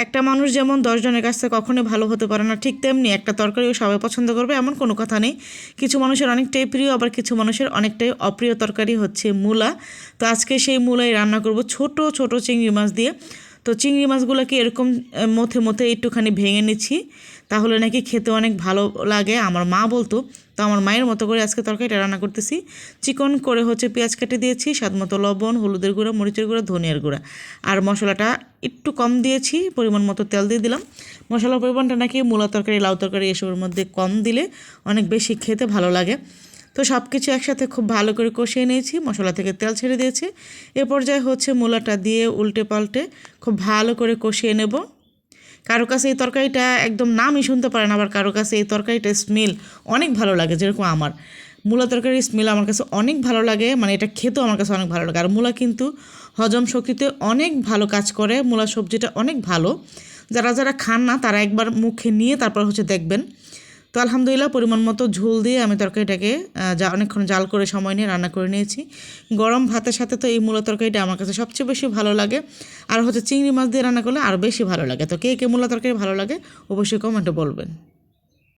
একটা মানুষ যেমন 10 জনের কাছ থেকে কখনোই ভালো হতে পারে না, ঠিক তেমনি একটা তরকারিও সবাই পছন্দ করবে এমন কোনো কথা নেই। কিছু মানুষের অনেকটাই প্রিয়, আবার কিছু মানুষের অনেকটাই অপ্রিয় তরকারি হচ্ছে মূলা। তো আজকে সেই মূলাই রান্না করব ছোট ছোট চিংড়ি মাছ দিয়ে। তো চিংড়ি মাছগুলোকে এরকম মথে মথে একটুখানি ভেঙে নিচ্ছি, তাহলে নাকি খেতে অনেক ভালো লাগে, আমার মা বলতো। তো আমার মায়ের মতো করে আজকে তরকারিটা রান্না করতেছি। চিকন করে হচ্ছে পেঁয়াজ কেটে দিয়েছি, স্বাদ মতো লবণ, হলুদের গুঁড়া, মরিচের গুঁড়া, ধনিয়ার গুঁড়া, আর মশলাটা একটু কম দিয়েছি, পরিমাণ মতো তেল দিয়ে দিলাম। মশলার পরিমাণটা নাকি মূলা তরকারি, লাউ তরকারি এসবের মধ্যে কম দিলে অনেক বেশি খেতে ভালো লাগে। তো সব কিছু একসাথে খুব ভালো করে কষিয়ে নিয়েছি, মশলা থেকে তেল ছেড়ে দিয়েছি। এ পর্যায়ে হচ্ছে মূলাটা দিয়ে উল্টে পাল্টে খুব ভালো করে কষিয়ে নেব। কারো কাছে এই তরকারিটা একদম নামই শুনতে পারেন, আবার কারো কাছে এই তরকারিটা স্মেল অনেক ভালো লাগে, যেরকম আমার মূলা তরকারির স্মেল আমার কাছে অনেক ভালো লাগে, মানে এটা খেতেও আমার কাছে অনেক ভালো লাগে। আর মূলা কিন্তু হজম শক্তিতে অনেক ভালো কাজ করে, মূলা সবজিটা অনেক ভালো। যারা যারা খান না তারা একবার মুখে নিয়ে তারপর হচ্ছে দেখবেন। তো আলহামদুলিল্লাহ পরিমাণ মতো ঝোল দিয়ে আমি তরকারিটাকে অনেকক্ষণ জাল করে সময় নিয়ে রান্না করে নিয়েছি। গরম ভাতের সাথে তো এই মূলা তরকারিটা আমার কাছে সবচেয়ে বেশি ভালো লাগে, আর হচ্ছে চিংড়ি মাছ দিয়ে রান্না করলে আরও বেশি ভালো লাগে। তো কে কে মূলা তরকারি ভালো লাগে অবশ্যই কমেন্টে বলবেন।